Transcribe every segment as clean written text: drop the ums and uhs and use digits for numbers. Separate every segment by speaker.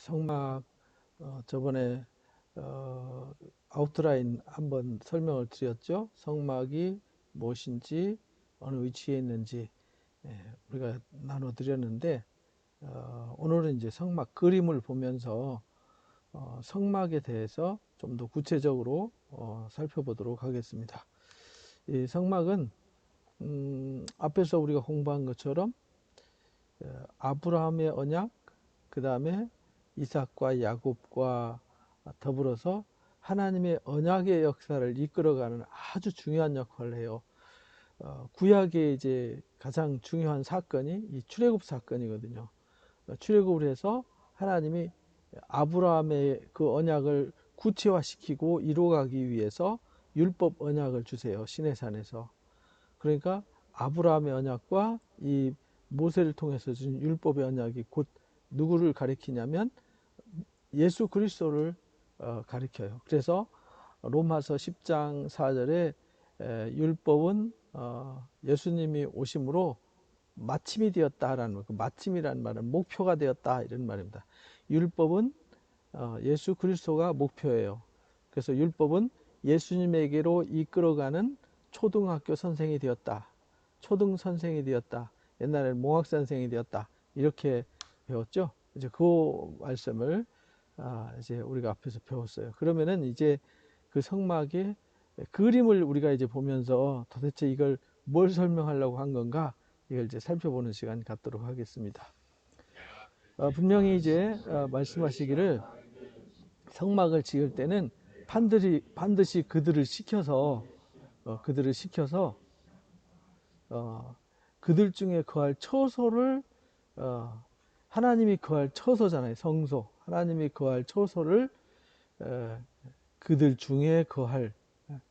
Speaker 1: 성막 저번에 어, 아웃라인 한번 설명을 드렸죠. 성막이 무엇인지 어느 위치에 있는지 우리가 나눠 드렸는데 오늘은 이제 성막 그림을 보면서 성막에 대해서 좀 더 구체적으로 살펴보도록 하겠습니다. 이 성막은 앞에서 우리가 공부한 것처럼 아브라함의 언약, 그 다음에 이삭과 야곱과 더불어서 하나님의 언약의 역사를 이끌어가는 아주 중요한 역할을 해요. 구약의 이제 가장 중요한 사건이 이 출애굽 사건이거든요. 출애굽을 해서 하나님이 아브라함의 그 언약을 구체화시키고 이루어가기 위해서 율법 언약을 주세요. 시내산에서. 그러니까 아브라함의 언약과 이 모세를 통해서 준 율법의 언약이 곧 누구를 가리키냐면 예수 그리스도를 가리켜요. 그래서 로마서 10장 4절에 율법은 예수님이 오심으로 마침이 되었다라는 그 마침이라는 말은 목표가 되었다 이런 말입니다. 율법은 예수 그리스도가 목표예요. 그래서 율법은 예수님에게로 이끌어가는 초등학교 선생이 되었다. 초등 선생이 되었다. 옛날에는 몽학 선생이 되었다. 이렇게 배웠죠. 이제 그 말씀을 이제 우리가 앞에서 배웠어요. 그러면은 이제 그 성막의 그림을 우리가 이제 보면서 도대체 이걸 뭘 설명하려고 한 건가 이걸 이제 살펴보는 시간 갖도록 하겠습니다. 분명히 이제 말씀하시기를 성막을 지을 때는 반드시 그들을 시켜서 그들 중에 거할 처소를 하나님이 거할 처소잖아요. 성소. 하나님이 거할 처소를 그들 중에 거할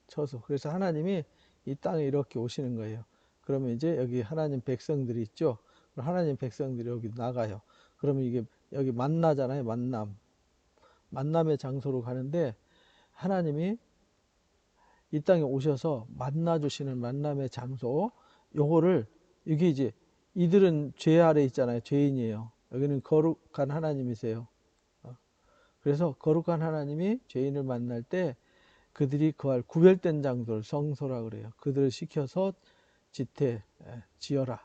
Speaker 1: 처소. 그래서 하나님이 이 땅에 이렇게 오시는 거예요. 그러면 이제 여기 하나님 백성들이 있죠. 하나님 백성들이 여기 나가요. 그러면 이게 여기 만나잖아요. 만남의 장소로 가는데 하나님이 이 땅에 오셔서 만나주시는 만남의 장소, 요거를 이게 이제 이들은 죄 아래 있잖아요. 죄인이에요. 여기는 거룩한 하나님이세요. 그래서 거룩한 하나님이 죄인을 만날 때 그들이 거할 구별된 장소를 성소라 그래요. 그들을 시켜서 지어라.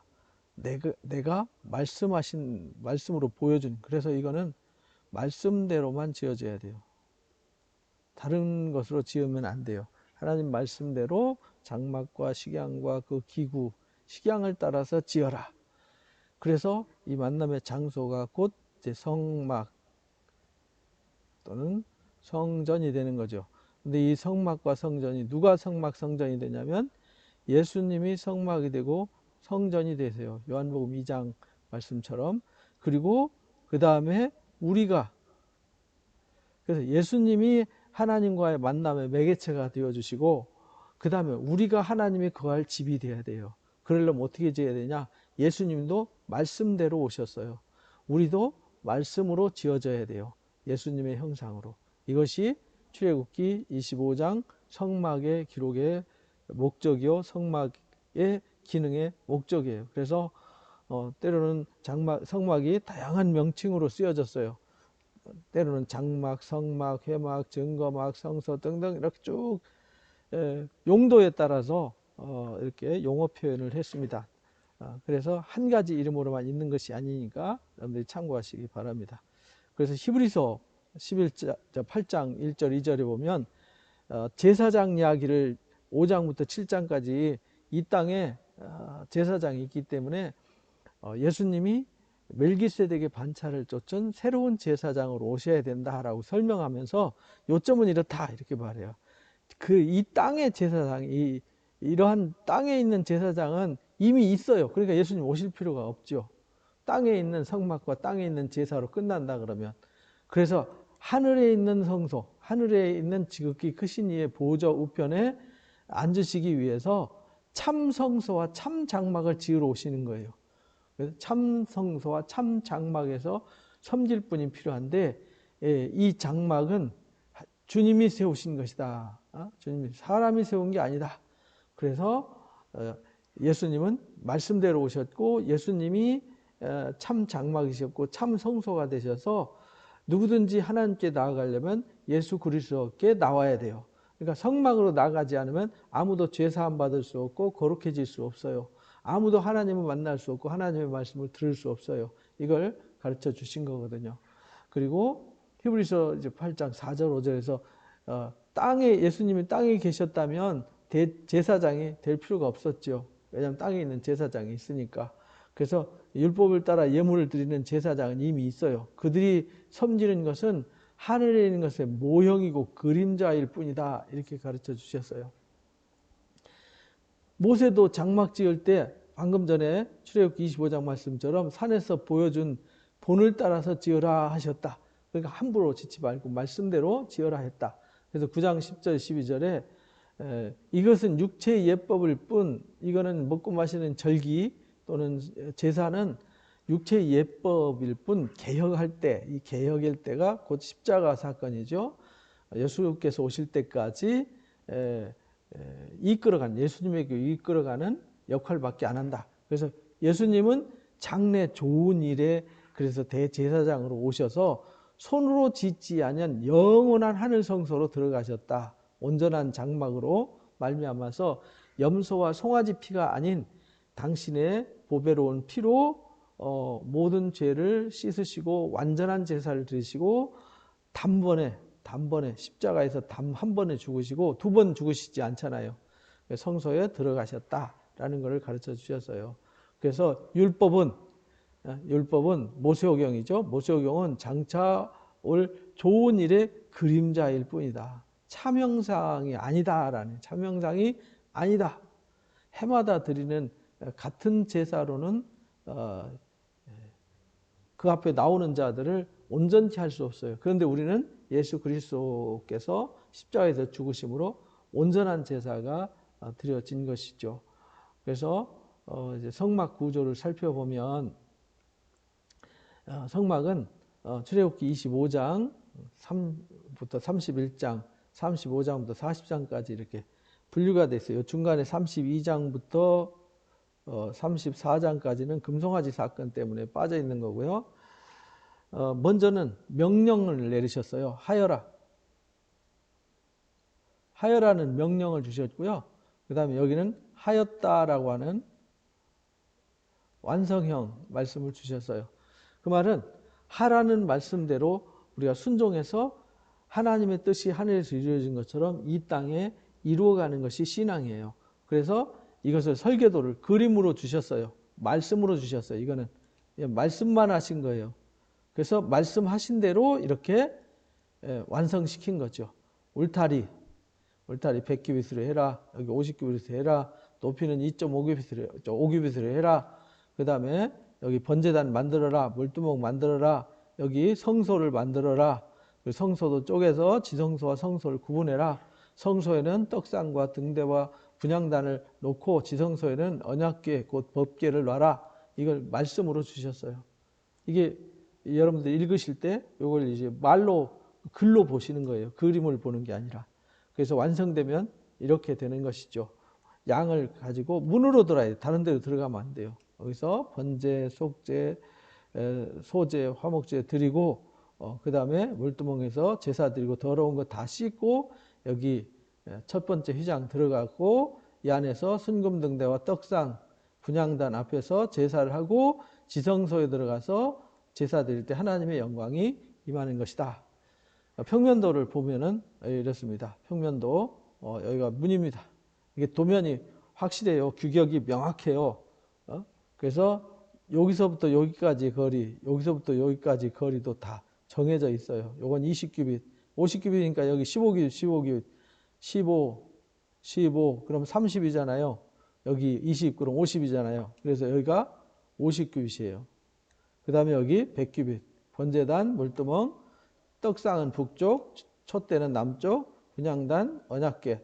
Speaker 1: 내가 말씀으로 보여준. 그래서 이거는 말씀대로만 지어져야 돼요. 다른 것으로 지으면 안 돼요. 하나님 말씀대로 장막과 식양과 그 기구, 식양을 따라서 지어라. 그래서 이 만남의 장소가 곧 이제 성막 또는 성전이 되는 거죠. 근데 이 성막과 성전이 누가 성막 성전이 되냐면 예수님이 성막이 되고 성전이 되세요. 요한복음 2장 말씀처럼. 그리고 그 다음에 우리가, 그래서 예수님이 하나님과의 만남의 매개체가 되어주시고 그 다음에 우리가 하나님이 거할 집이 되어야 돼요. 그러려면 어떻게 지어야 되냐? 예수님도 말씀대로 오셨어요. 우리도 말씀으로 지어져야 돼요. 예수님의 형상으로. 이것이 출애굽기 25장 성막의 기록의 목적이요, 성막의 기능의 목적이에요. 그래서 때로는 성막이 다양한 명칭으로 쓰여졌어요. 때로는 장막, 성막, 회막, 증거막, 성서 등등 이렇게 쭉 용도에 따라서 이렇게 용어 표현을 했습니다. 그래서 한 가지 이름으로만 있는 것이 아니니까 여러분들이 참고하시기 바랍니다. 그래서 히브리서 8장 1절 2절에 보면 제사장 이야기를 5장부터 7장까지 이 땅에 제사장이 있기 때문에 예수님이 멜기세덱의 반차를 쫓은 새로운 제사장으로 오셔야 된다라고 설명하면서 요점은 이렇다 이렇게 말해요. 이 땅의 제사장이 이러한 땅에 있는 제사장은 이미 있어요. 그러니까 예수님 오실 필요가 없죠. 땅에 있는 성막과 땅에 있는 제사로 끝난다 그러면. 그래서 하늘에 있는 성소, 하늘에 있는 지극히 크신 이의 보좌 우편에 앉으시기 위해서 참 성소와 참 장막을 지으러 오시는 거예요. 그래서 참 성소와 참 장막에서 섬길 분이 필요한데 이 장막은 주님이 세우신 것이다. 주님이 사람이 세운 게 아니다. 그래서 예수님은 말씀대로 오셨고 예수님이 참 장막이셨고 참 성소가 되셔서 누구든지 하나님께 나아가려면 예수 그리스도께 나와야 돼요. 그러니까 성막으로 나가지 않으면 아무도 죄 사함 받을 수 없고 거룩해질 수 없어요. 아무도 하나님을 만날 수 없고 하나님의 말씀을 들을 수 없어요. 이걸 가르쳐 주신 거거든요. 그리고 히브리서 이제 8장 4절 5절에서 땅에 예수님이 땅에 계셨다면 제사장이 될 필요가 없었죠. 왜냐하면 땅에 있는 제사장이 있으니까. 그래서 율법을 따라 예물을 드리는 제사장은 이미 있어요. 그들이 섬기는 것은 하늘에 있는 것의 모형이고 그림자일 뿐이다. 이렇게 가르쳐 주셨어요. 모세도 장막 지을 때 방금 전에 출애굽기 25장 말씀처럼 산에서 보여준 본을 따라서 지어라 하셨다. 그러니까 함부로 짓지 말고 말씀대로 지어라 했다. 그래서 9장 10절 12절에 이것은 육체의 예법일 뿐, 이거는 먹고 마시는 절기 또는 제사는 육체의 예법일 뿐, 개혁할 때, 이 개혁일 때가 곧 십자가 사건이죠. 예수께서 오실 때까지 이끌어가는, 예수님에게 이끌어가는 역할밖에 안 한다. 그래서 예수님은 장래 좋은 일에 그래서 대제사장으로 오셔서 손으로 짓지 아니한 영원한 하늘 성소로 들어가셨다. 온전한 장막으로 말미암아서 염소와 송아지 피가 아닌 당신의 보배로운 피로 모든 죄를 씻으시고 완전한 제사를 드리시고 단번에 십자가에서 한 번에 죽으시고 두 번 죽으시지 않잖아요. 성소에 들어가셨다라는 것을 가르쳐 주셨어요. 그래서 율법은 모세오경이죠. 모세오경은 장차 올 좋은 일의 그림자일 뿐이다. 참형상이 아니다라는, 참형상이 아니다. 해마다 드리는 같은 제사로는 그 앞에 나오는 자들을 온전히 할 수 없어요. 그런데 우리는 예수 그리스도께서 십자가에서 죽으심으로 온전한 제사가 드려진 것이죠. 그래서 이제 성막 구조를 살펴보면 성막은 출애굽기 25장 3부터 31장, 35장부터 40장까지 이렇게 분류가 되어 있어요. 중간에 32장부터 34장까지는 금송아지 사건 때문에 빠져 있는 거고요. 먼저는 명령을 내리셨어요. 하여라는 명령을 주셨고요. 그 다음에 여기는 하였다라고 하는 완성형 말씀을 주셨어요. 그 말은 하라는 말씀대로 우리가 순종해서 하나님의 뜻이 하늘에서 이루어진 것처럼 이 땅에 이루어가는 것이 신앙이에요. 그래서 이것을 설계도를 그림으로 주셨어요. 말씀으로 주셨어요. 이거는 말씀만 하신 거예요. 그래서 말씀하신 대로 이렇게 완성시킨 거죠. 울타리 100규빗으로 해라. 여기 50규빗으로 해라. 높이는 2.5규빗으로 해라. 그 다음에 여기 번제단 만들어라. 물두멍 만들어라. 여기 성소를 만들어라. 성소도 쪼개서 지성소와 성소를 구분해라. 성소에는 떡상과 등대와 분향단을 놓고 지성소에는 언약궤 곧 법궤를 놔라. 이걸 말씀으로 주셨어요. 이게 여러분들 읽으실 때 이걸 이제 말로 글로 보시는 거예요. 그림을 보는 게 아니라. 그래서 완성되면 이렇게 되는 것이죠. 양을 가지고 문으로 들어야 돼요. 다른 데로 들어가면 안 돼요. 여기서 번제, 속제, 소제, 화목제 드리고 그 다음에 물두멍에서 제사 드리고 더러운 거 다 씻고 여기 첫 번째 휘장 들어가고 이 안에서 순금등대와 떡상, 분향단 앞에서 제사를 하고 지성소에 들어가서 제사 드릴 때 하나님의 영광이 임하는 것이다. 평면도를 보면은 이렇습니다. 평면도 여기가 문입니다. 이게 도면이 확실해요. 규격이 명확해요. 그래서 여기서부터 여기까지 거리, 여기서부터 여기까지 거리도 다 정해져 있어요. 요건 20규빗, 50규빗이니까 여기 15규빗, 15, 그럼 30이잖아요. 여기 20, 그럼 50이잖아요. 그래서 여기가 50규빗이에요. 그 다음에 여기 100규빗, 번제단, 물두멍, 떡상은 북쪽, 촛대는 남쪽, 분향단, 언약궤.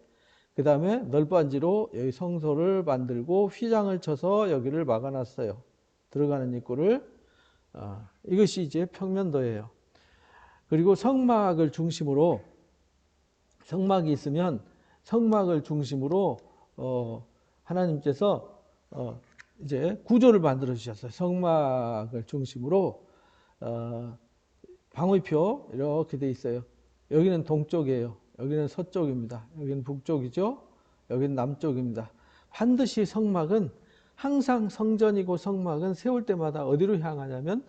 Speaker 1: 그 다음에 널빤지로 여기 성소를 만들고 휘장을 쳐서 여기를 막아놨어요. 들어가는 입구를. 이것이 이제 평면도예요. 그리고 성막을 중심으로, 성막이 있으면 성막을 중심으로 하나님께서 이제 구조를 만들어 주셨어요. 성막을 중심으로 방위표 이렇게 돼 있어요. 여기는 동쪽이에요. 여기는 서쪽입니다. 여기는 북쪽이죠. 여기는 남쪽입니다. 반드시 성막은 항상 성전이고 성막은 세울 때마다 어디로 향하냐면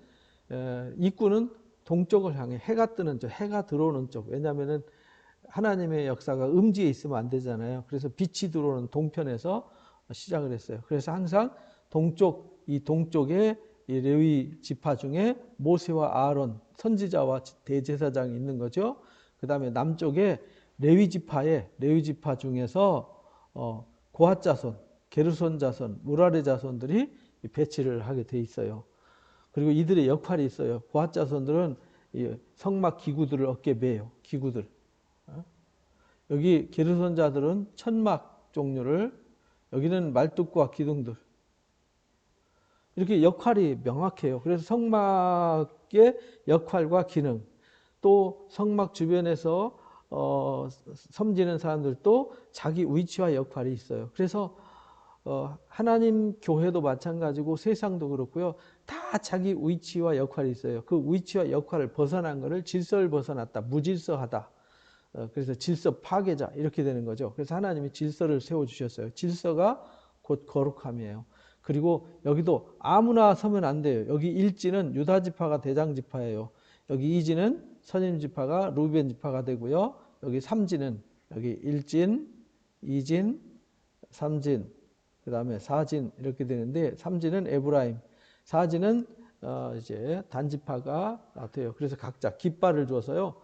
Speaker 1: 입구는 동쪽을 향해 해가 뜨는 쪽, 해가 들어오는 쪽. 왜냐하면은 하나님의 역사가 음지에 있으면 안 되잖아요. 그래서 빛이 들어오는 동편에서 시작을 했어요. 그래서 항상 동쪽, 이 동쪽에 이 레위 지파 중에 모세와 아론, 선지자와 대제사장이 있는 거죠. 그 다음에 남쪽에 레위 지파 중에서 고핫 자손, 게르손 자손, 무라리 자손들이 배치를 하게 돼 있어요. 그리고 이들의 역할이 있어요. 고핫 자손들은 성막 기구들을 어깨에 매요. 기구들. 여기 게르손 자들은 천막 종류를, 여기는 말뚝과 기둥들. 이렇게 역할이 명확해요. 그래서 성막의 역할과 기능, 또 성막 주변에서 섬기는 사람들도 자기 위치와 역할이 있어요. 그래서 하나님 교회도 마찬가지고 세상도 그렇고요. 다 자기 위치와 역할이 있어요. 그 위치와 역할을 벗어난 것을 질서를 벗어났다, 무질서하다. 그래서 질서 파괴자 이렇게 되는 거죠. 그래서 하나님이 질서를 세워주셨어요. 질서가 곧 거룩함이에요. 그리고 여기도 아무나 서면 안 돼요. 여기 일지는 유다 지파가 대장 지파예요. 여기 이지는 선임 지파가 루벤 지파가 되고요. 여기 삼지는 여기 일진, 이진, 삼진, 그 다음에 사진 이렇게 되는데 삼진은 에브라임, 사진은 이제 단지파가 돼요. 그래서 각자 깃발을 줘서요.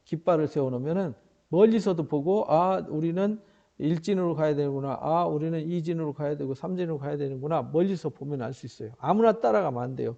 Speaker 1: 깃발을 세워놓으면은 멀리서도 보고 우리는 일진으로 가야 되는구나. 우리는 이진으로 가야 되고 삼진으로 가야 되는구나. 멀리서 보면 알 수 있어요. 아무나 따라가면 안 돼요.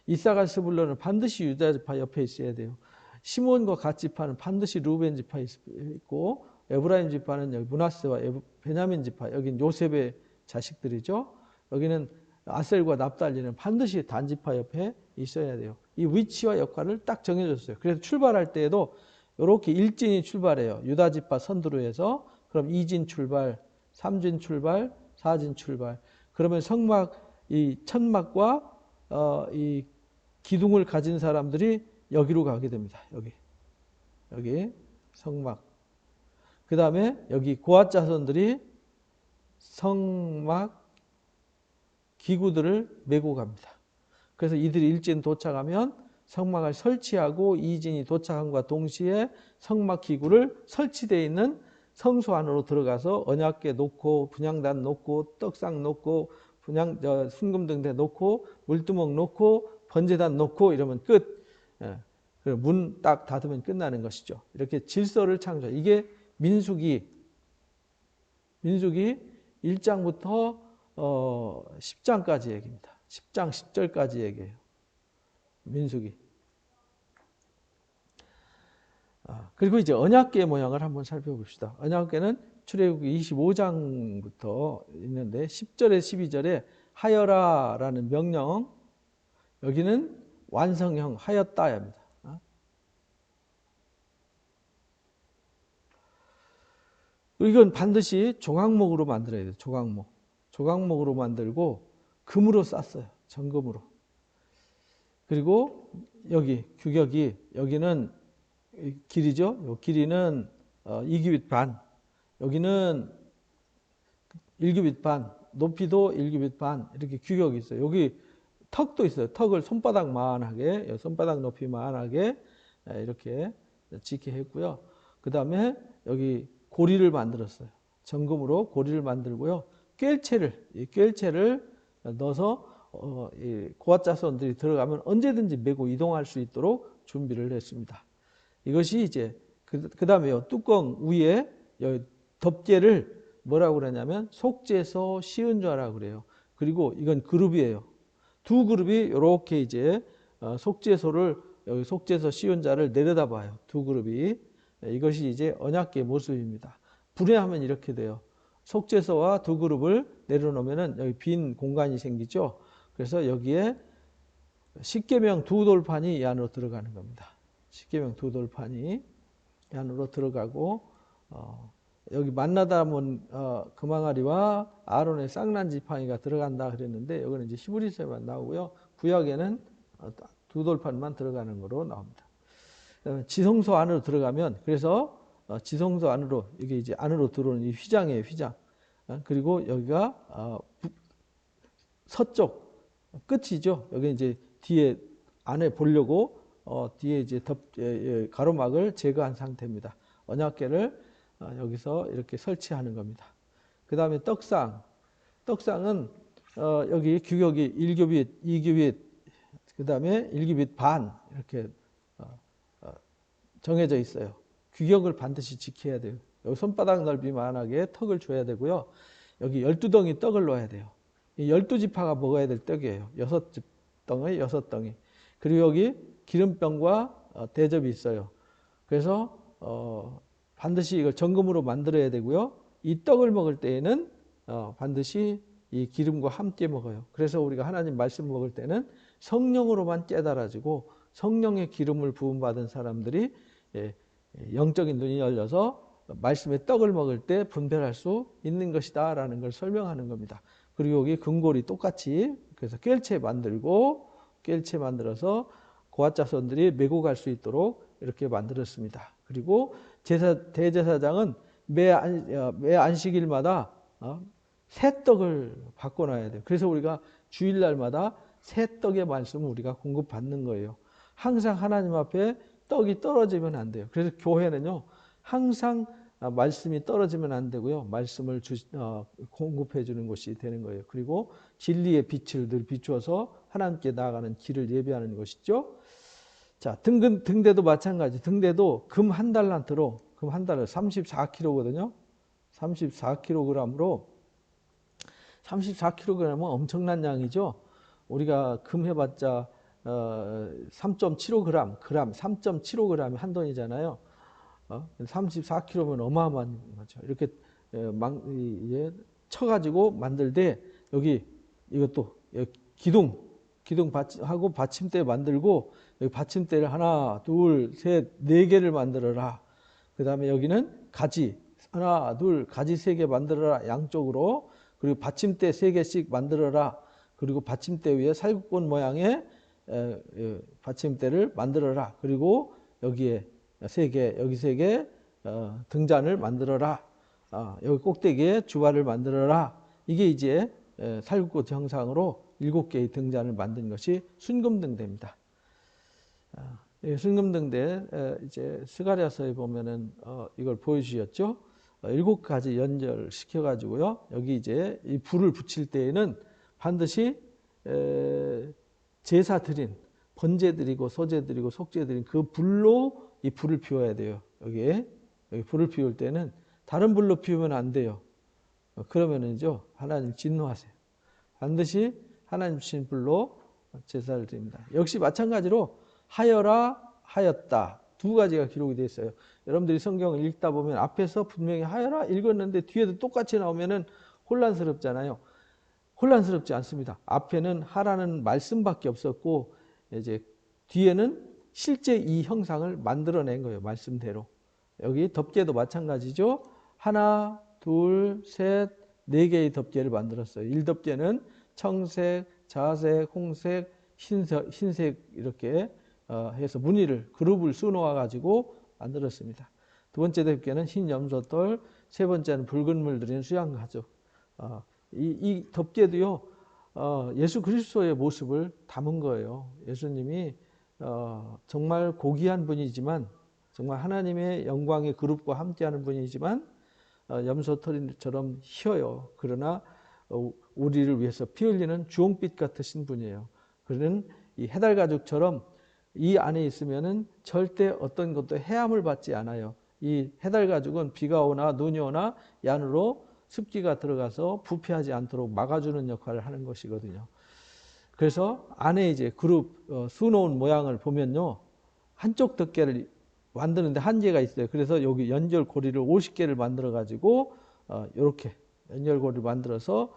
Speaker 1: 이사갈 스불론은 반드시 유다 지파 옆에 있어야 돼요. 시몬과 갓 지파는 반드시 루벤 지파 있고 에브라임 지파는 여기 므낫세와 베냐민 지파, 여긴 요셉의 자식들이죠. 여기는 아셀과 납달리는 반드시 단지파 옆에 있어야 돼요. 이 위치와 역할을 딱 정해줬어요. 그래서 출발할 때에도 이렇게 일진이 출발해요. 유다 지파 선두로해서 그럼 이진 출발, 삼진 출발, 사진 출발. 그러면 성막, 이 천막과 이 기둥을 가진 사람들이 여기로 가게 됩니다. 여기 성막. 그 다음에 여기 고핫 자손들이 성막 기구들을 메고 갑니다. 그래서 이들이 일진 도착하면 성막을 설치하고 이진이 도착함과 동시에 성막 기구를 설치되어 있는 성소 안으로 들어가서 언약궤 놓고 분향단 놓고 떡상 놓고 순금등대 놓고 물두멍 놓고 번제단 놓고 이러면 끝. 문 딱 닫으면 끝나는 것이죠. 이렇게 질서를 창조. 이게 민수기 1장부터 10장까지 얘기입니다. 10장 10절까지 얘기해요. 민수기. 그리고 이제 언약궤 모양을 한번 살펴봅시다. 언약궤는 출애굽기 25장부터 있는데 10절에 12절에 하여라라는 명령, 여기는 완성형 하였다입니다. 이건 반드시 조각목으로 만들어야 돼요. 조각목으로 만들고 금으로 쌌어요. 정금으로. 그리고 여기 규격이, 여기는 길이죠. 요 길이는 2규빗 반, 여기는 1규빗 반, 높이도 1규빗 반, 이렇게 규격이 있어요. 여기 턱도 있어요. 턱을 손바닥만하게, 손바닥 높이만하게 이렇게 짓게 했고요. 그 다음에 여기 고리를 만들었어요. 정금으로 고리를 만들고요. 이 꿰체를 넣어서 고핫 자손들이 들어가면 언제든지 메고 이동할 수 있도록 준비를 했습니다. 이것이 이제 그 다음에요. 뚜껑 위에 덮개를 뭐라고 그러냐면 속죄소 시은좌라고 그래요. 그리고 이건 그룹이에요. 두 그룹이 이렇게 이제 속죄소를, 여기 속죄소 시은좌를 내려다봐요. 두 그룹이. 이것이 이제 언약궤의 모습입니다. 분해하면 이렇게 돼요. 속죄소와 두 그룹을 내려놓으면 여기 빈 공간이 생기죠. 그래서 여기에 십계명 두 돌판이 이 안으로 들어가는 겁니다. 십계명 두 돌판이 이 안으로 들어가고 여기 만나다문 금항아리와 아론의 쌍난 지팡이가 들어간다 그랬는데 여기는 이제 히브리서에만 나오고요. 구약에는 두 돌판만 들어가는 거로 나옵니다. 지성소 안으로 들어가면, 그래서 지성소 안으로, 이게 이제 안으로 들어오는 이 휘장이에요, 휘장. 그리고 여기가 서쪽 끝이죠. 여기 이제 뒤에 안에 보려고 뒤에 이제 가로막을 제거한 상태입니다. 언약궤를 여기서 이렇게 설치하는 겁니다. 그 다음에 떡상은 여기 규격이 1규빗, 2규빗, 그 다음에 1규빗 반 이렇게 정해져 있어요. 규격을 반드시 지켜야 돼요. 여기 손바닥 넓이만하게 턱을 줘야 되고요. 여기 12덩이 떡을 넣어야 돼요. 이 12지파가 먹어야 될 떡이에요. 6덩이, 6덩이. 그리고 여기 기름병과 대접이 있어요. 그래서 반드시 이걸 정금으로 만들어야 되고요. 이 떡을 먹을 때에는 반드시 이 기름과 함께 먹어요. 그래서 우리가 하나님 말씀 먹을 때는 성령으로만 깨달아지고 성령의 기름을 부음받은 사람들이 영적인 눈이 열려서 말씀의 떡을 먹을 때 분별할 수 있는 것이다 라는 걸 설명하는 겁니다. 그리고 여기 금골이 똑같이 그래서 꿰체 만들어서 고아자손들이 메고 갈 수 있도록 이렇게 만들었습니다. 그리고 대제사장은 매 안식일마다 새 떡을 바꿔놔야 돼요. 그래서 우리가 주일날마다 새 떡의 말씀을 우리가 공급받는 거예요. 항상 하나님 앞에 떡이 떨어지면 안 돼요. 그래서 교회는요, 항상 말씀이 떨어지면 안 되고요. 말씀을 공급해 주는 곳이 되는 거예요. 그리고 진리의 빛을 늘 비추어서 하나님께 나아가는 길을 예배하는 것이죠. 자, 등대도 마찬가지. 등대도 금 한 달란트로, 금 한 달러 34kg거든요. 34kg으로 34kg은 엄청난 양이죠. 우리가 금 해봤자 3.75g, 3.75g이 한 돈이잖아요. 34kg면 어마어마한 거죠. 이렇게 쳐가지고 만들되 여기 이것도 기둥하고 받침대 만들고 여기 받침대를 하나, 둘, 셋, 네 개를 만들어라. 그 다음에 여기는 가지 하나, 둘, 가지 3개 만들어라. 양쪽으로. 그리고 받침대 3개씩 만들어라. 그리고 받침대 위에 살구꽃 모양의 받침대를 만들어라. 그리고 여기에 3개, 여기 3개 등잔을 만들어라. 여기 꼭대기에 주발을 만들어라. 이게 이제 살구꽃 형상으로 7개의 등잔을 만든 것이 순금등대입니다. 순금등대 이제 스가랴서에 보면은 이걸 보여주셨죠. 7가지 연결시켜 가지고요. 여기 이제 이 불을 붙일 때에는 반드시 제사 드린 번제 드리고 소제 드리고 속죄 드린 그 불로 이 불을 피워야 돼요. 여기 불을 피울 때는 다른 불로 피우면 안 돼요. 그러면은죠 하나님 진노하세요. 반드시 하나님 주신 불로 제사를 드립니다. 역시 마찬가지로 하여라 하였다 2가지가 기록이 되어 있어요. 여러분들이 성경을 읽다 보면 앞에서 분명히 하여라 읽었는데 뒤에도 똑같이 나오면은 혼란스럽잖아요. 혼란스럽지 않습니다. 앞에는 하라는 말씀밖에 없었고 이제 뒤에는 실제 이 형상을 만들어낸 거예요. 말씀대로. 여기 덮개도 마찬가지죠. 하나, 둘, 셋, 4개의 덮개를 만들었어요. 1덮개는 청색, 자색, 홍색, 흰색 이렇게 해서 무늬를 그룹을 수놓아 가지고 만들었습니다. 2번째 덮개는 흰 염소돌, 3번째는 붉은 물 들인 수양 가죽. 이 덮개도요 예수 그리스도의 모습을 담은 거예요. 예수님이 정말 고귀한 분이지만 정말 하나님의 영광의 그룹과 함께하는 분이지만 염소털처럼 희어요. 그러나 우리를 위해서 피 흘리는 주홍빛 같으신 분이에요. 그는 이 해달 가죽처럼 이 안에 있으면은 절대 어떤 것도 해함을 받지 않아요. 이 해달 가죽은 비가 오나 눈이 오나 이 안으로 습기가 들어가서 부패하지 않도록 막아주는 역할을 하는 것이거든요. 그래서 안에 이제 그룹 수놓은 모양을 보면요. 한쪽 덮개를 만드는데 한계가 있어요. 그래서 여기 연결고리를 50개를 만들어 가지고 이렇게 연결고리를 만들어서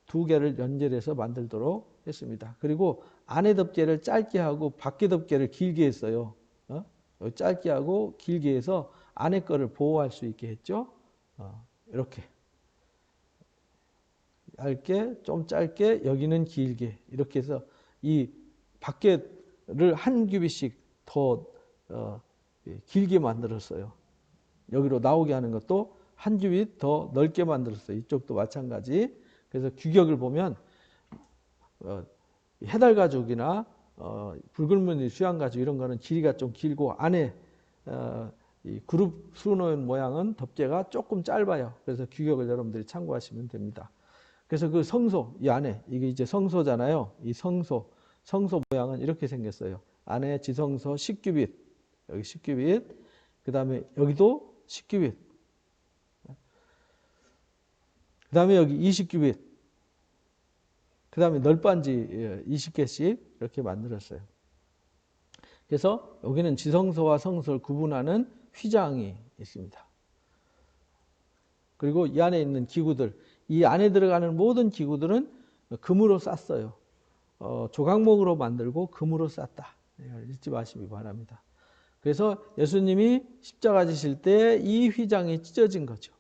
Speaker 1: 2개를 연결해서 만들도록 했습니다. 그리고 안에 덮개를 짧게 하고 밖에 덮개를 길게 했어요. 짧게 하고 길게 해서 안에 거를 보호할 수 있게 했죠. 이렇게 얇게 좀 짧게 여기는 길게 이렇게 해서 이 밖에를 한 규빗씩 더 길게 만들었어요. 여기로 나오게 하는 것도 한 큐빗 더 넓게 만들었어요. 이쪽도 마찬가지. 그래서 규격을 보면 해달 가죽이나 붉은무늬 수양 가죽 이런 거는 길이가 좀 길고 안에 이 그룹 수놓은 모양은 덮개가 조금 짧아요. 그래서 규격을 여러분들이 참고하시면 됩니다. 그래서 그 성소 이 안에 이게 이제 성소잖아요. 이 성소 모양은 이렇게 생겼어요. 안에 지성소 10큐빗 여기 10큐빗 그 다음에 여기도 10큐빗 그 다음에 여기 20큐빗 그 다음에 널빤지 20개씩 이렇게 만들었어요. 그래서 여기는 지성소와 성소를 구분하는 휘장이 있습니다. 그리고 이 안에 있는 기구들, 이 안에 들어가는 모든 기구들은 금으로 쌌어요. 조각목으로 만들고 금으로 쌌다. 잊지 마시기 바랍니다. 그래서 예수님이 십자가 지실 때 이 휘장이 찢어진 거죠.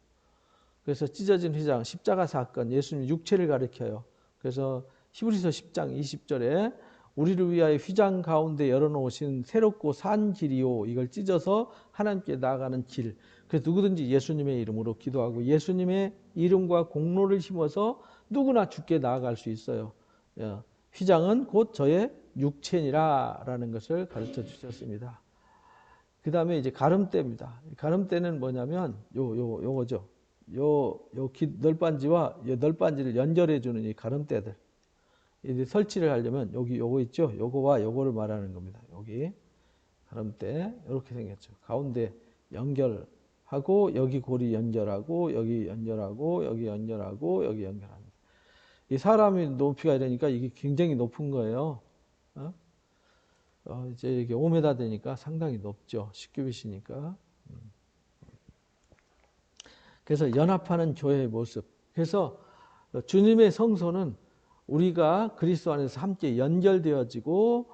Speaker 1: 그래서 찢어진 휘장, 십자가 사건, 예수님 육체를 가리켜요. 그래서 히브리서 10장 20절에 우리를 위하여 휘장 가운데 열어놓으신 새롭고 산 길이요. 이걸 찢어서 하나님께 나아가는 길. 그래서 누구든지 예수님의 이름으로 기도하고 예수님의 이름과 공로를 심어서 누구나 주께 나아갈 수 있어요. 휘장은 곧 저의 육체니라라는 것을 가르쳐 주셨습니다. 그 다음에 이제 가름대입니다. 가름대는 뭐냐면 요거죠. 널빤지와 널빤지를 연결해 주는 이 가름대들. 이제 설치를 하려면 요거 있죠. 요거와 요거를 말하는 겁니다. 여기 가름대 이렇게 생겼죠. 가운데 연결하고 여기 고리 연결하고 여기 연결하고 여기 연결하고 여기 연결합니다. 이 사람이 높이가 이러니까 이게 굉장히 높은 거예요. 이제 이게 5m 되니까 상당히 높죠. 10큐빗이니까. 그래서 연합하는 교회의 모습. 그래서 주님의 성소는 우리가 그리스도 안에서 함께 연결되어지고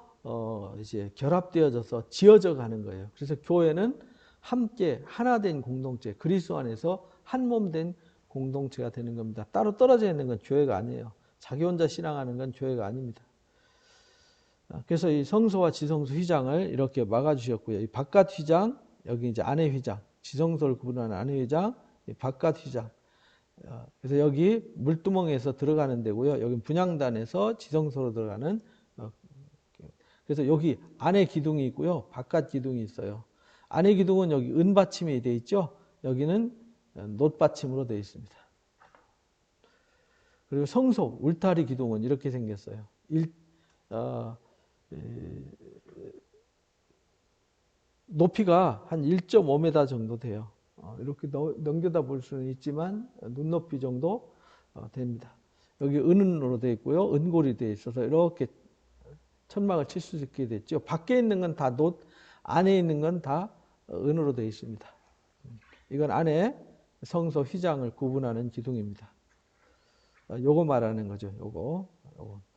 Speaker 1: 이제 결합되어져서 지어져 가는 거예요. 그래서 교회는 함께 하나 된 공동체, 그리스도 안에서 한 몸 된 공동체가 되는 겁니다. 따로 떨어져 있는 건 교회가 아니에요. 자기 혼자 신앙하는 건 교회가 아닙니다. 그래서 이 성소와 지성소 휘장을 이렇게 막아주셨고요. 이 바깥 휘장, 여기 이제 안에 휘장, 지성소를 구분하는 안에 휘장, 바깥 휘장. 그래서 여기 물두멍에서 들어가는 데고요. 여기 분향단에서 지성소로 들어가는. 그래서 여기 안에 기둥이 있고요. 바깥 기둥이 있어요. 안에 기둥은 여기 은받침이 되어 있죠. 여기는 놋받침으로 되어 있습니다. 그리고 성소 울타리 기둥은 이렇게 생겼어요. 높이가 한 1.5m 정도 돼요. 이렇게 넘겨다 볼 수는 있지만 눈높이 정도 됩니다. 여기 은으로 되어 있고요. 은골이 되어 있어서 이렇게 천막을 칠 수 있게 됐죠. 밖에 있는 건 다 놋, 안에 있는 건 다 은으로 되어 있습니다. 이건 안에 성소 휘장을 구분하는 기둥입니다. 요거 말하는 거죠. 요거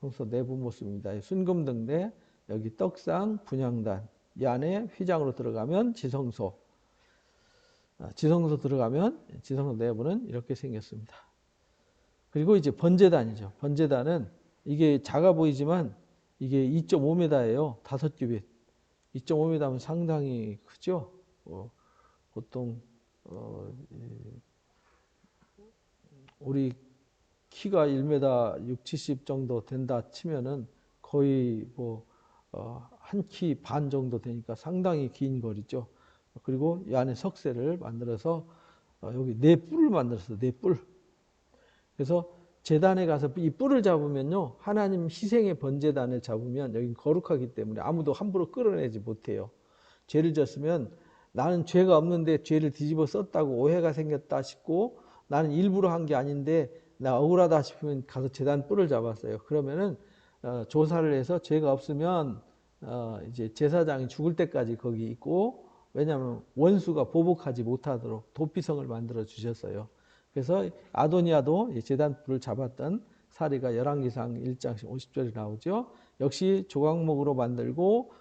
Speaker 1: 성소 내부 모습입니다. 순금등대, 여기 떡상, 분향단, 이 안에 휘장으로 들어가면 지성소. 지성소 들어가면 지성소 내부는 이렇게 생겼습니다. 그리고 이제 번제단이죠. 번제단은 이게 작아 보이지만 이게 2.5m예요. 5큐빗. 2.5m면 상당히 크죠. 보통 우리 키가 1m 6, 70 정도 된다 치면은 거의 한 키 반 정도 되니까 상당히 긴 거리죠. 그리고 이 안에 석쇠를 만들어서 여기 네 뿔을 만들었어요. 네 뿔. 그래서 제단에 가서 이 뿔을 잡으면요. 하나님 희생의 번제단을 잡으면 여기 거룩하기 때문에 아무도 함부로 끌어내지 못해요. 죄를 졌으면 나는 죄가 없는데 죄를 뒤집어 썼다고 오해가 생겼다 싶고 나는 일부러 한 게 아닌데 나 억울하다 싶으면 가서 제단 뿔을 잡았어요. 그러면은 조사를 해서 죄가 없으면 이제 제사장이 죽을 때까지 거기 있고 왜냐하면 원수가 보복하지 못하도록 도피성을 만들어 주셨어요. 그래서 아도니아도 제단 뿔을 잡았던 사례가 열왕기상 1장 50절에 나오죠. 역시 조각목으로 만들고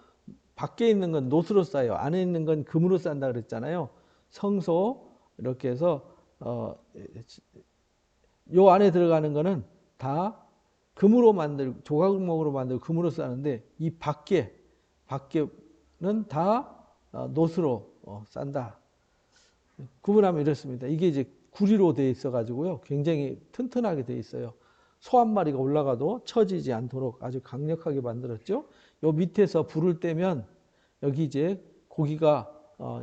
Speaker 1: 밖에 있는 건 놋으로 싸요. 안에 있는 건 금으로 싼다 그랬잖아요. 성소 이렇게 해서 요 안에 들어가는 거는 다 금으로 만들고 조각목으로 만들고 금으로 싸는데 이 밖에는 다 노스로 싼다. 구분하면 이렇습니다. 이게 이제 구리로 되어 있어 가지고요. 굉장히 튼튼하게 되어 있어요. 소 한 마리가 올라가도 처지지 않도록 아주 강력하게 만들었죠. 요 밑에서 불을 떼면 여기 이제 고기가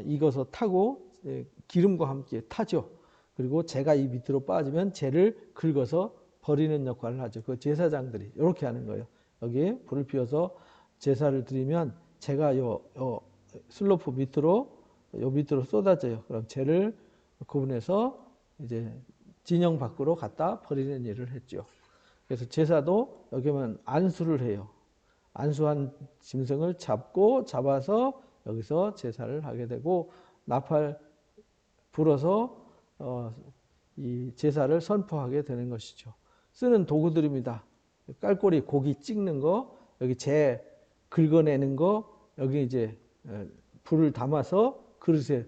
Speaker 1: 익어서 타고 기름과 함께 타죠. 그리고 재가 이 밑으로 빠지면 재를 긁어서 버리는 역할을 하죠. 그 제사장들이 이렇게 하는 거예요. 여기에 불을 피워서 제사를 드리면 재가 요 슬로프 밑으로 요 밑으로 쏟아져요. 그럼 재를 구분해서 이제 진영 밖으로 갖다 버리는 일을 했죠. 그래서 제사도 여기면 안수를 해요. 안수한 짐승을 잡아서 여기서 제사를 하게 되고 나팔 불어서 이 제사를 선포하게 되는 것이죠. 쓰는 도구들입니다. 깔꼬리 고기 찍는 거, 여기 재 긁어내는 거, 여기 이제 불을 담아서 그릇에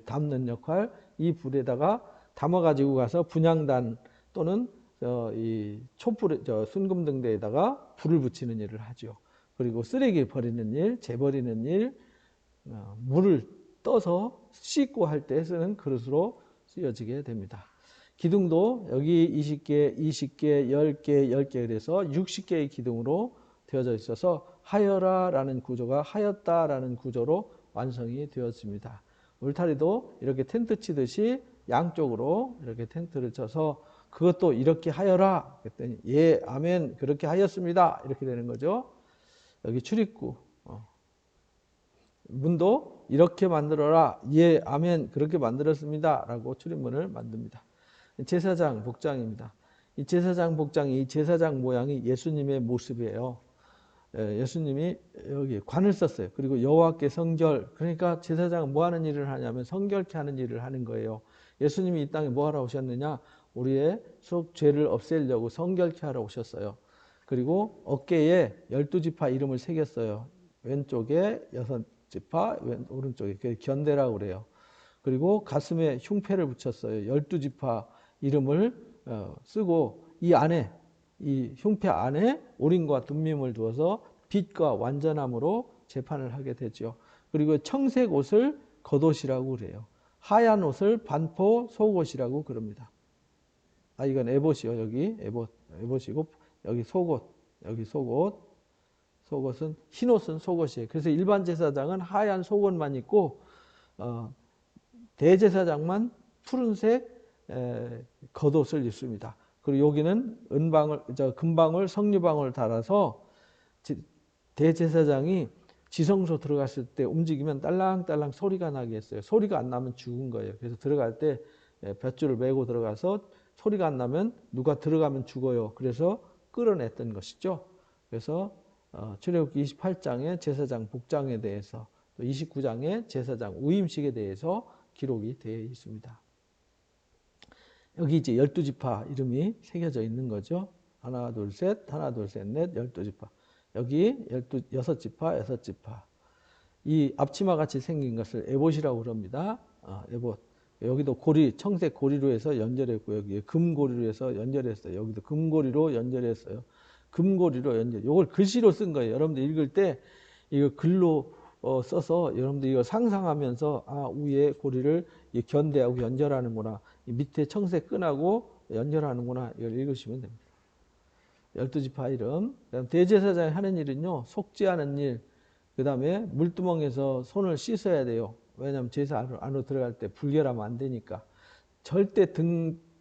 Speaker 1: 담는 역할, 이 불에다가 담아 가지고 가서 분향단 또는 이 촛불, 순금등대에다가 불을 붙이는 일을 하죠. 그리고 쓰레기 버리는 일, 재 버리는 일, 물을 떠서 씻고 할 때 쓰는 그릇으로 쓰여지게 됩니다. 기둥도 여기 20개, 20개, 10개, 10개 그래서 60개의 기둥으로 되어져 있어서 하여라라는 구조가 하였다라는 구조로 완성이 되었습니다. 울타리도 이렇게 텐트 치듯이 양쪽으로 이렇게 텐트를 쳐서 그것도 이렇게 하여라 그랬더니 예 아멘 그렇게 하였습니다 이렇게 되는 거죠. 여기 출입구 문도 이렇게 만들어라 예 아멘 그렇게 만들었습니다 라고 출입문을 만듭니다. 제사장 복장입니다. 이 제사장 복장이 이 제사장 모양이 예수님의 모습이에요. 예수님이 여기 관을 썼어요. 그리고 여호와께 성결 그러니까 제사장은 뭐 하는 일을 하냐면 성결케 하는 일을 하는 거예요. 예수님이 이 땅에 뭐 하러 오셨느냐 우리의 속 죄를 없애려고 성결케 하러 오셨어요. 그리고 어깨에 12지파 이름을 새겼어요. 왼쪽에 6지파 오른쪽에 견대라고 그래요. 그리고 가슴에 흉패를 붙였어요. 12지파 이름을 쓰고 이 안에 이 흉패 안에 오림과 둠밈을 두어서 빛과 완전함으로 재판을 하게 되죠. 그리고 청색 옷을 겉옷이라고 그래요. 하얀 옷을 반포 속옷이라고 그럽니다. 이건 에봇이요. 여기 에봇이고 여기 속옷, 여기 속옷. 속옷은 흰 옷은 속옷이에요. 그래서 일반 제사장은 하얀 속옷만 입고 대제사장만 푸른색 겉옷을 입습니다. 그리고 여기는 금방울, 석류방울 달아서 대제사장이 지성소 들어갔을 때 움직이면 딸랑딸랑 소리가 나게 했어요. 소리가 안 나면 죽은 거예요. 그래서 들어갈 때 밧줄을 메고 들어가서 소리가 안 나면 누가 들어가면 죽어요. 그래서 끌어냈던 것이죠. 그래서 출애굽기 28장의 제사장 복장에 대해서 또 29장의 제사장 위임식에 대해서 기록이 되어 있습니다. 여기 이제 12지파 이름이 새겨져 있는 거죠. 하나, 둘, 셋, 하나, 둘, 셋, 넷, 12지파. 여기 6지파, 6지파. 이 앞치마 같이 생긴 것을 에봇이라고 그럽니다. 에봇. 여기도 고리, 청색 고리로 해서 연결했고, 여기 금고리로 해서 연결했어요. 여기도 금고리로 연결했어요. 금고리로 연결. 이걸 글씨로 쓴 거예요. 여러분들 읽을 때 이거 글로 써서 여러분들 이거 상상하면서 위에 고리를 견대하고 연결하는구나. 밑에 청색 끈하고 연결하는구나. 이걸 읽으시면 됩니다. 12지파 이름. 그다음 대제사장이 하는 일은요. 속죄하는 일. 그 다음에 물두멍에서 손을 씻어야 돼요. 왜냐하면 제사 안으로 들어갈 때 불결하면 안 되니까. 절대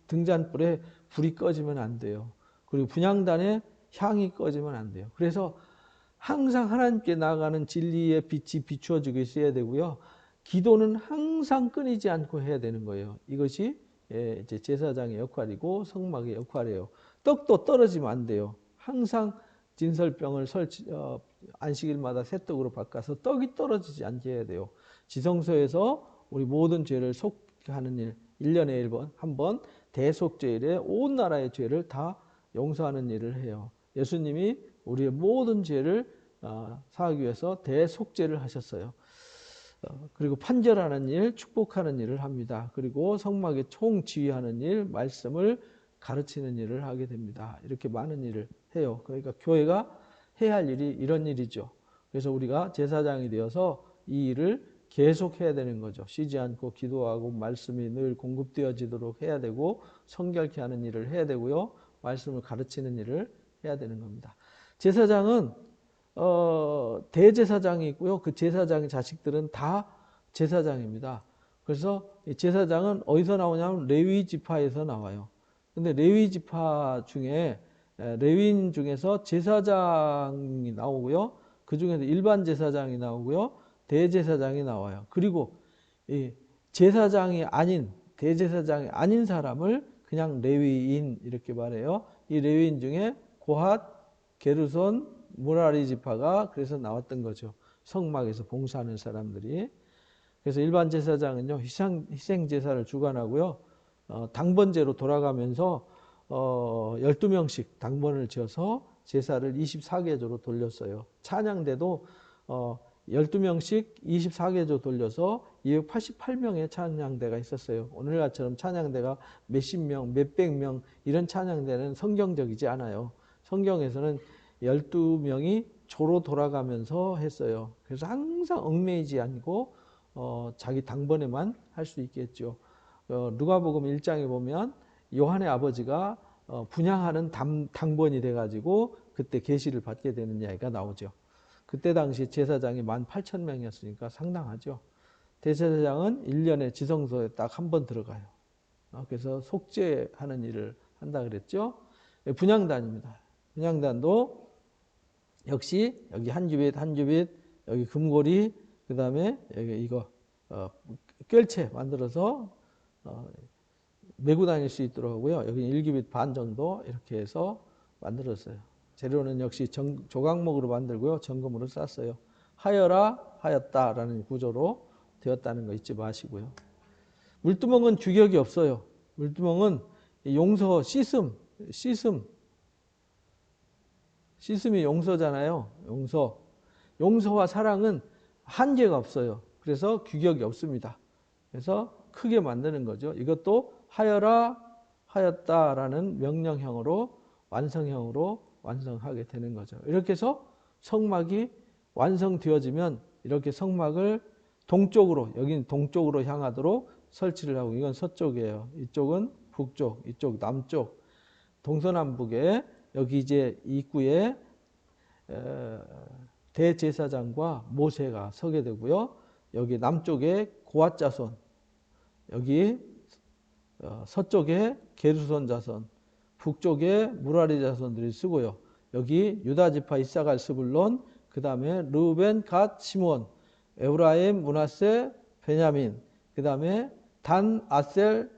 Speaker 1: 등잔불에 불이 꺼지면 안 돼요. 그리고 분향단에 향이 꺼지면 안 돼요. 그래서 항상 하나님께 나아가는 진리의 빛이 비추어지고 있어야 되고요. 기도는 항상 끊이지 않고 해야 되는 거예요. 이것이 이제 제사장의 역할이고 성막의 역할이에요. 떡도 떨어지면 안 돼요. 항상 진설병을 안식일마다 새 떡으로 바꿔서 떡이 떨어지지 않게 해야 돼요. 지성소에서 우리 모든 죄를 속하는 일, 1년에 한 번 대속죄일에 온 나라의 죄를 다 용서하는 일을 해요. 예수님이 우리의 모든 죄를 사하기 위해서 대속죄를 하셨어요. 그리고 판결하는 일, 축복하는 일을 합니다. 그리고 성막의 총지휘하는 일, 말씀을 가르치는 일을 하게 됩니다. 이렇게 많은 일을 해요. 그러니까 교회가 해야 할 일이 이런 일이죠. 그래서 우리가 제사장이 되어서 이 일을 계속 해야 되는 거죠. 쉬지 않고 기도하고 말씀이 늘 공급되어지도록 해야 되고 성결케 하는 일을 해야 되고요. 말씀을 가르치는 일을 해야 되는 겁니다. 제사장은 대제사장이 있고요. 그 제사장의 자식들은 다 제사장입니다. 그래서 이 제사장은 어디서 나오냐면 레위 지파에서 나와요. 근데 레위 지파 중에 레위인 중에서 제사장이 나오고요. 그 중에서 일반 제사장이 나오고요. 대제사장이 나와요. 그리고 이 제사장이 아닌 대제사장이 아닌 사람을 그냥 레위인 이렇게 말해요. 이 레위인 중에 고핫, 게르손, 무라리 지파가 그래서 나왔던 거죠. 성막에서 봉사하는 사람들이. 그래서 일반 제사장은요, 희생 제사를 주관하고요. 당번제로 돌아가면서 12명씩 당번을 지어서 제사를 24개조로 돌렸어요. 찬양대도 12명씩 24개조 돌려서 288명의 찬양대가 있었어요. 오늘날처럼 찬양대가 몇십 명, 몇백 명 이런 찬양대는 성경적이지 않아요. 성경에서는 12명이 조로 돌아가면서 했어요. 그래서 항상 얽매이지 않고 자기 당번에만 할 수 있겠죠. 누가복음 1장에 보면 요한의 아버지가 분향하는 당번이 돼가지고 그때 계시를 받게 되는 이야기가 나오죠. 그때 당시 제사장이 18,000명이었으니까 상당하죠. 대제사장은 1년에 지성소에 딱 한 번 들어가요. 그래서 속죄하는 일을 한다 그랬죠. 분향단입니다. 분향단도 역시 여기 한 규빗 한 규빗, 여기 금고리, 그 다음에 여기 이거 꿰체 만들어서 메고 다닐 수 있도록 하고요. 여기 1규빗 반 정도 이렇게 해서 만들었어요. 재료는 역시 조각목으로 만들고요. 정금으로 쌌어요. 하여라 하였다라는 구조로 되었다는 거 잊지 마시고요. 물두멍은 규격이 없어요. 물두멍은 용서, 씻음이 용서잖아요. 용서와 사랑은 한계가 없어요. 그래서 규격이 없습니다. 그래서 크게 만드는 거죠. 이것도 하여라 하였다라는 명령형으로 완성형으로 완성하게 되는 거죠. 이렇게 해서 성막이 완성되어지면 이렇게 성막을 동쪽으로, 여기는 동쪽으로 향하도록 설치를 하고, 이건 서쪽이에요. 이쪽은 북쪽, 이쪽 남쪽, 동서남북에 여기 이제 입구에 대제사장과 모세가 서게 되고요. 여기 남쪽에 고핫 자손, 여기 서쪽에 게르손 자손, 북쪽에 무라리 자손들이 쓰고요. 여기 유다 지파 이사갈 스불론, 그 다음에 르우벤, 갓, 시몬, 에브라임, 므낫세, 베냐민, 그 다음에 단, 아셀,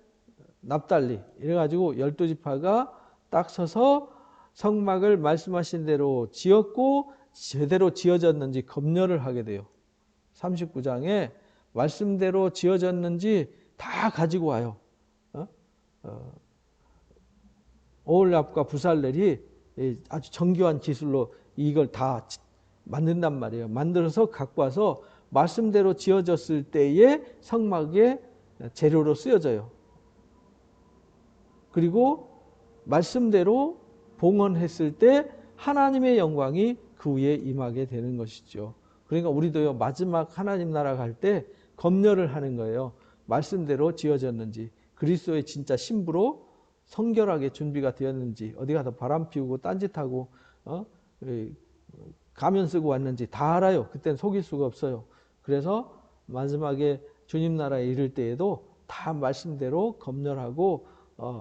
Speaker 1: 납달리, 이래가지고 12지파가 딱 서서 성막을 말씀하신 대로 지었고 제대로 지어졌는지 검열을 하게 돼요. 39장에 말씀대로 지어졌는지 다 가지고 와요. 오홀랍과 부살렐이 아주 정교한 기술로 이걸 다 만든단 말이에요. 만들어서 갖고 와서 말씀대로 지어졌을 때에 성막의 재료로 쓰여져요. 그리고 말씀대로 봉헌했을 때 하나님의 영광이 그 위에 임하게 되는 것이죠. 그러니까 우리도요, 마지막 하나님 나라 갈 때 검열을 하는 거예요. 말씀대로 지어졌는지, 그리스도의 진짜 신부로 성결하게 준비가 되었는지, 어디 가서 바람 피우고 딴짓하고 가면 쓰고 왔는지 다 알아요. 그때는 속일 수가 없어요. 그래서 마지막에 주님 나라에 이를 때에도 다 말씀대로 검열하고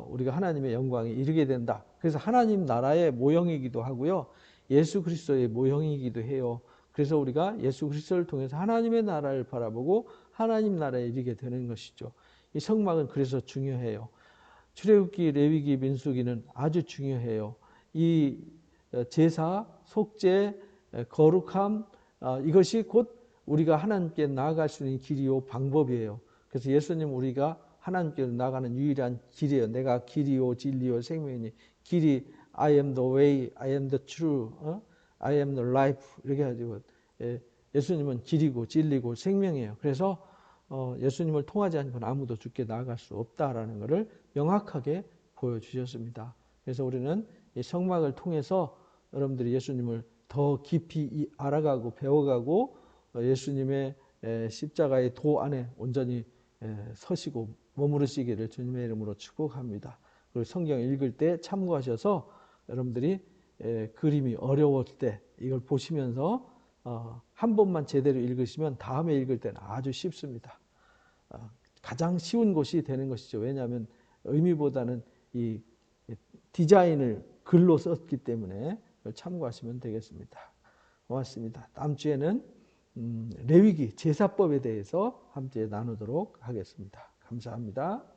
Speaker 1: 우리가 하나님의 영광에 이르게 된다. 그래서 하나님 나라의 모형이기도 하고요. 예수 그리스도의 모형이기도 해요. 그래서 우리가 예수 그리스도를 통해서 하나님의 나라를 바라보고 하나님 나라에 이르게 되는 것이죠. 이 성막은 그래서 중요해요. 출애굽기, 레위기, 민수기는 아주 중요해요. 이 제사, 속죄, 거룩함, 이것이 곧 우리가 하나님께 나아갈 수 있는 길이요 방법이에요. 그래서 예수님 우리가 하나님께 나가는 유일한 길이에요. 내가 길이요 진리요 생명이니, 길이 I am the way, I am the truth, I am the life, 이렇게 가지고 예수님은 길이고 진리고 생명이에요. 그래서 예수님을 통하지 않고는 아무도 주께 나아갈 수 없다라는 것을 명확하게 보여주셨습니다. 그래서 우리는 이 성막을 통해서 여러분들이 예수님을 더 깊이 알아가고 배워가고 예수님의 십자가의 도 안에 온전히 서시고 머무르시기를 주님의 이름으로 축복합니다. 그리고 성경 읽을 때 참고하셔서 여러분들이 그림이 어려울 때 이걸 보시면서 한 번만 제대로 읽으시면 다음에 읽을 때는 아주 쉽습니다. 가장 쉬운 것이 되는 것이죠. 왜냐하면 의미보다는 이 디자인을 글로 썼기 때문에 참고하시면 되겠습니다. 고맙습니다. 다음 주에는 레위기 제사법에 대해서 함께 나누도록 하겠습니다. 감사합니다.